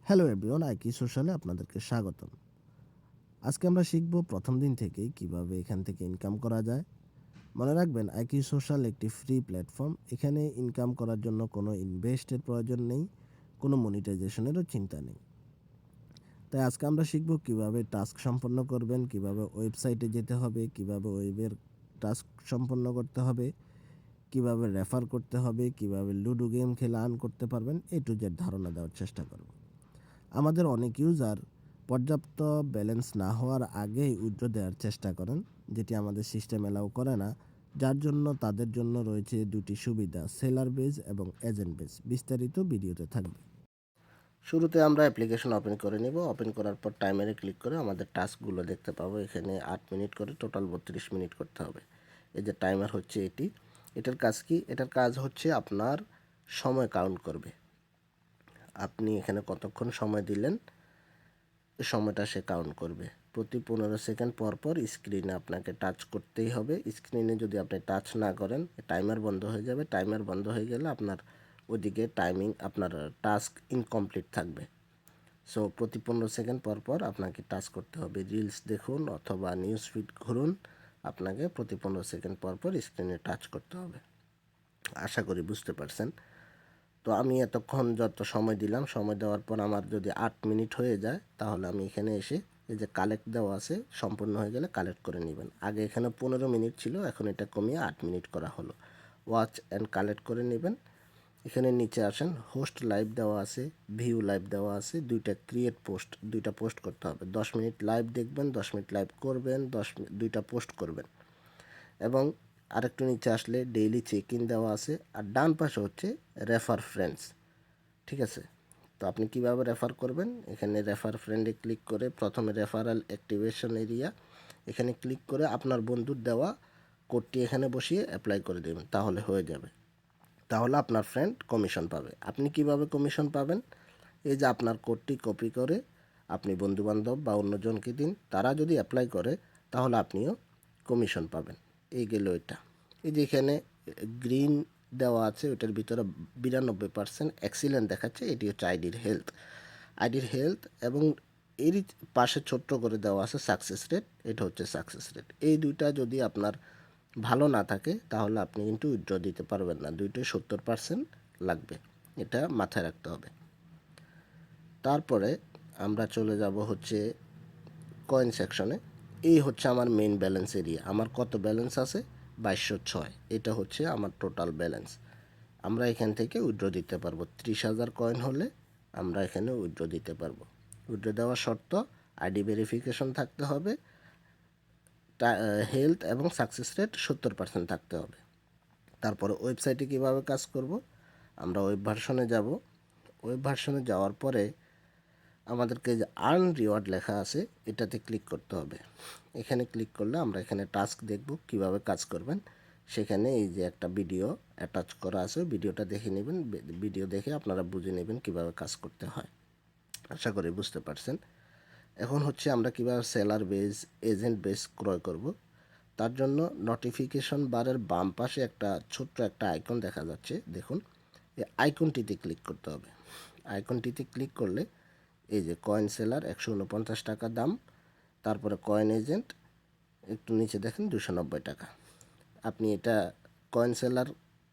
Hello everyone, আইকি সোশ্যালে আপনাদেরকে স্বাগতম। আজকে আমরা শিখব প্রথম দিন থেকেই কিভাবে এখান থেকে ইনকাম করা যায়। মনে রাখবেন, আইকি সোশ্যাল একটি ফ্রি প্ল্যাটফর্ম। এখানে ইনকাম করার জন্য কোনো ইনভেস্টের প্রয়োজন নেই, কোনো মনিটাইজেশনেরও চিন্তা নেই। তাই আজকে আমরা শিখব কিভাবে টাস্ক সম্পন্ন করবেন, কিভাবে ওয়েবসাইটে যেতে হবে, কিভাবে ওয়েবের টাস্ক সম্পন্ন করতে হবে, কিভাবে রেফার করতে হবে, কিভাবে লুডো গেম খেলে আর্ন করতে পারবেন, এ টু জেড ধারণা দেওয়ার চেষ্টা করব। আমাদের অনেক ইউজার পর্যাপ্ত ব্যালেন্স না হওয়ার আগেই উইথড্র দেওয়ার চেষ্টা করেন, যেটি আমাদের সিস্টেম অ্যালাউ করে না। যার জন্য তাদের জন্য রয়েছে দুটি সুবিধা: সেলার বেজ এবং এজেন্ট বেজ। বিস্তারিত ভিডিওতে থাকবে। শুরুতে আমরা অ্যাপ্লিকেশন ওপেন করে নেব। ওপেন করার পর টাইমারে ক্লিক করে আমাদের টাস্কগুলো দেখতে পাবো। এখানে 8 মিনিট করে টোটাল 32 মিনিট করতে হবে। এই যে টাইমার হচ্ছে এটি। এটার কাজ কি? এটার কাজ হচ্ছে আপনার সময় কাউন্ট করবে। আপনি এখানে কতক্ষণ সময় দিলেন সময়টা সে কাউন্ট করবে। প্রতি 15 সেকেন্ড পর পর স্ক্রিনে আপনাকে টাচ করতেই হবে। স্ক্রিনে যদি আপনি টাচ না করেন, টাইমার বন্ধ হয়ে যাবে। টাইমার বন্ধ হয়ে গেলে আপনার ওইদিকে আপনার টাস্ক ইনকমপ্লিট থাকবে। সো প্রতি 15 সেকেন্ড পর পর আপনাকে টাচ করতে হবে। রিলস দেখুন অথবা নিউজ ফিড ঘুরুন, আপনাকে প্রতি 15 সেকেন্ড পর পর স্ক্রিনে টাচ করতে হবে। আশা করি বুঝতে পারছেন। তো আমি এতক্ষণ যত সময় দিলাম, সময় দেওয়ার পর আমার যদি 8 মিনিট হয়ে যায়, তাহলে আমি এখানে এসে এই যে কালেক্ট দেওয়া আছে, সম্পূর্ণ হয়ে গেলে কালেক্ট করে নেবেন। আগে এখানে 15 মিনিট ছিল, এখন এটা কমিয়ে 8 মিনিট করা হলো। ওয়াচ অ্যান্ড কালেক্ট করে নেবেন। এখানে নিচে আসেন, হোস্ট লাইভ দেওয়া আছে, ভিউ লাইভ দেওয়া আছে, দুইটা পোস্ট করতে হবে। 10 মিনিট লাইভ দেখবেন, 10 মিনিট লাইভ করবেন, দুইটা পোস্ট করবেন। এবং আরেকটু নিচে আসলে ডেইলি চেক ইন দেওয়া আছে, আর ডান পাশে হচ্ছে রেফার ফ্রেন্ডস। ঠিক আছে, তো আপনি কিভাবে রেফার করবেন? এখানে রেফার ফ্রেন্ডে ক্লিক করে প্রথমে রেফারাল অ্যাক্টিভেশন এরিয়া, এখানে ক্লিক করে আপনার বন্ধুর দেওয়া কোডটি এখানে বসিয়ে অ্যাপ্লাই করে দেবেন, তাহলে হয়ে যাবে। তাহলে আপনার ফ্রেন্ড কমিশন পাবে। আপনি কিভাবে কমিশন পাবেন? এই যে আপনার কোডটি কপি করে আপনি বন্ধুবান্ধব বা অন্যজনকে দিন, তারা যদি অ্যাপ্লাই করে তাহলে আপনিও কমিশন পাবেন। এই গেল এটা। এই যে এখানে গ্রিন দেওয়া আছে, ওটার ভিতরে 92% এক্সিলেন্ট দেখাচ্ছে, এটি হচ্ছে আইডির হেলথ। এবং এরই পাশে ছোট্ট করে দেওয়া আছে সাকসেস রেট, এটা হচ্ছে সাকসেস রেট। এই দুইটা যদি আপনার ভালো না থাকে তাহলে আপনি কিন্তু উইথড্র দিতে পারবেন না। দুইটোই 70% লাগবে, এটা মাথায় রাখতে হবে। তারপরে আমরা চলে যাব হচ্ছে কয়েন সেকশনে। এই হচ্ছে আমার মেইন ব্যালেন্স এরিয়া। আমার কত ব্যালেন্স আছে? 2206। এটা হচ্ছে আমার টোটাল ব্যালেন্স। আমরা এখান থেকে উইথড্র দিতে পারবো। 30,000 কয়েন হলে আমরা এখানে উইথড্র দিতে পারবো। উইথড্র দেওয়ার শর্ত আইডি ভেরিফিকেশন থাকতে হবে, হেলথ এবং সাকসেস রেট 70% থাকতে হবে। তারপরে ওয়েবসাইটে কীভাবে কাজ করব? আমরা ওয়েব ভার্সনে যাব। ওয়েব ভার্সনে যাওয়ার পরে আমাদেরকে যে আর্ন রিওয়ার্ড লেখা আছে, এটাতে ক্লিক করতে হবে। এখানে ক্লিক করলে আমরা এখানে টাস্ক দেখব কিভাবে কাজ করবেন। সেখানে এই যে একটা ভিডিও অ্যাটাচ করা আছে, ভিডিওটা দেখে নেবেন। ভিডিও দেখে আপনারা বুঝে নেবেন কিভাবে কাজ করতে হয়। আশা করি বুঝতে পারছেন। এখন হচ্ছে আমরা কিভাবে সেলার বেজ, এজেন্ট বেজ ক্রয় করব। তার জন্য নোটিফিকেশন বারের বাম পাশে ছোট্ট একটা আইকন দেখা যাচ্ছে, দেখুন। এই আইকনটিতে ক্লিক করতে হবে। আইকনটিতে ক্লিক করলে এই যে কয়েন সেলার 149 টাকা দাম, তারপরে কয়েন এজেন্ট একটু নিচে দেখেন 290 টাকা। আপনি এটা কয়েন সেলার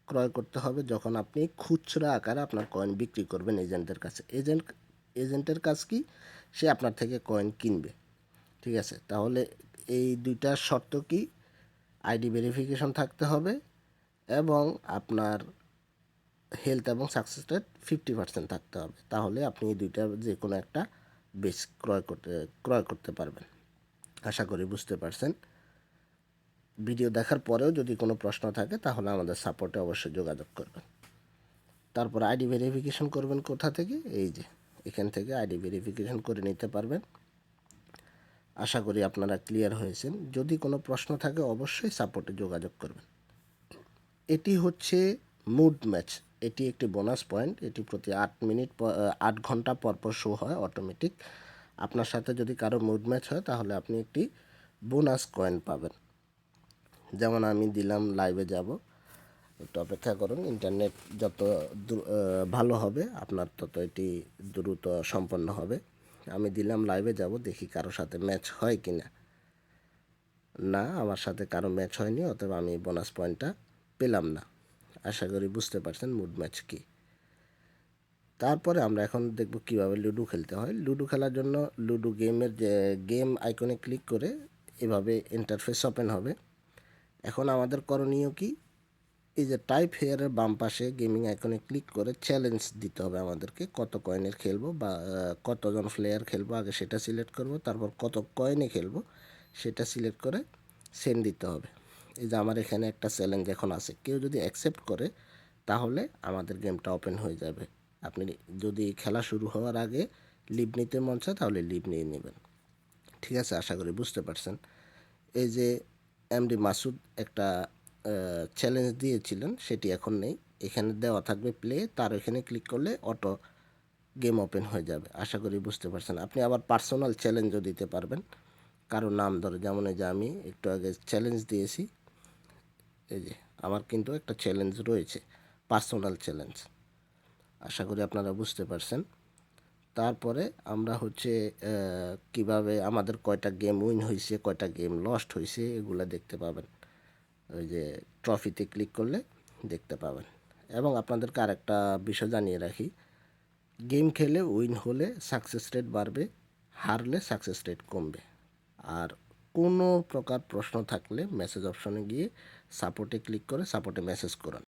ক্রয় করতে হবে যখন আপনি খুচরা আকারে আপনার কয়েন বিক্রি করবেন এজেন্টের কাছে। এজেন্টের কাজ কি? সে আপনার থেকে কয়েন কিনবে। ঠিক আছে, তাহলে এই দুইটার শর্ত কি? আইডি ভেরিফিকেশন থাকতে হবে এবং আপনার হেলথ এবং সাকসেস রেট 50% থাকতে হবে। তাহলে আপনি এই দুইটা যে কোনো একটা বেস ক্রয় করতে পারবেন। আশা করি বুঝতে পারছেন। ভিডিও দেখার পরেও যদি কোনো প্রশ্ন থাকে তাহলে আমাদের সাপোর্টে অবশ্যই যোগাযোগ করবেন। তারপর আইডি ভেরিফিকেশন করবেন কোথা থেকে? এই যে এখান থেকে আইডি ভেরিফিকেশন করে নিতে পারবেন। আশা করি আপনারা ক্লিয়ার হয়েছেন। যদি কোনো প্রশ্ন থাকে অবশ্যই সাপোর্টে যোগাযোগ করবেন। এটি হচ্ছে মুড ম্যাচ। এটি একটি বোনাস পয়েন্ট। এটি প্রতি 8 ঘন্টা পর পর শো হয় অটোমেটিক। আপনার সাথে যদি কারো মুড ম্যাচ হয় তাহলে আপনি একটি বোনাস কয়েন পাবেন। যেমন আমি দিলাম, লাইভে যাব, একটু অপেক্ষা করুন। ইন্টারনেট যত ভালো হবে আপনার তত এটি দ্রুত সম্পন্ন হবে। আমি দিলাম লাইভে যাব, দেখি কারো সাথে ম্যাচ হয় কি না। না, আমার সাথে কারো ম্যাচ হয়নি, অতএব আমি বোনাস পয়েন্টটা পেলাম না। আশা করি বুঝতে পারছেন মুড ম্যাচ কী। তারপরে আমরা এখন দেখব কিভাবে লুডো খেলতে হয়। লুডো খেলার জন্য লুডো গেমের যে গেম আইকনে ক্লিক করে এভাবে ইন্টারফেস ওপেন হবে। এখন আমাদের করণীয় কি, এই যে টাইপ হেয়ারের বাম পাশে গেমিং আইকনে ক্লিক করে চ্যালেঞ্জ দিতে হবে আমাদেরকে। কত কয়েনের খেলবো বা কতজন প্লেয়ার খেলবো আগে সেটা সিলেক্ট করব, তারপর কত কয়েনে খেলবো সেটা সিলেক্ট করে সেন্ড দিতে হবে। এই যে আমার এখানে একটা চ্যালেঞ্জ এখন আছে, কেউ যদি অ্যাকসেপ্ট করে তাহলে আমাদের গেমটা ওপেন হয়ে যাবে। আপনি যদি খেলা শুরু হওয়ার আগে লিভ নিতে মন চায় তাহলে লিভ নিয়ে নেবেন। ঠিক আছে, আশা করি বুঝতে পারছেন। এই যে এমডি মাসুদ একটা চ্যালেঞ্জ দিয়েছিলেন, সেটি এখন নেই। এখানে দেওয়া থাকবে প্লে, তার এখানে ক্লিক করলে অটো গেম ওপেন হয়ে যাবে। আশা করি বুঝতে পারছেন। আপনি আবার পার্সোনাল চ্যালেঞ্জও দিতে পারবেন কারো নাম ধরে, যেমন এই যে আমি একটু আগে চ্যালেঞ্জ দিয়েছি, এই যে আমার কিন্তু একটা চ্যালেঞ্জ রয়েছে, পার্সোনাল চ্যালেঞ্জ। আশা করি আপনারা বুঝতে পারছেন। তারপরে আমরা হচ্ছে কিভাবে আমাদের কয়টা গেম উইন হয়েছে, কয়টা গেম লস্ট হয়েছে এগুলো দেখতে পাবেন। ওই যে ট্রফিতে ক্লিক করলে দেখতে পাবেন। এবং আপনাদেরকে আরেকটা বিষয় জানিয়ে রাখি, গেম খেলে উইন হলে সাকসেস রেট বাড়বে, হারলে সাকসেস রেট কমবে। আর কোনো প্রকার প্রশ্ন থাকলে মেসেজ অপশনে গিয়ে সাপোর্টে ক্লিক করে সাপোর্টে মেসেজ করুন।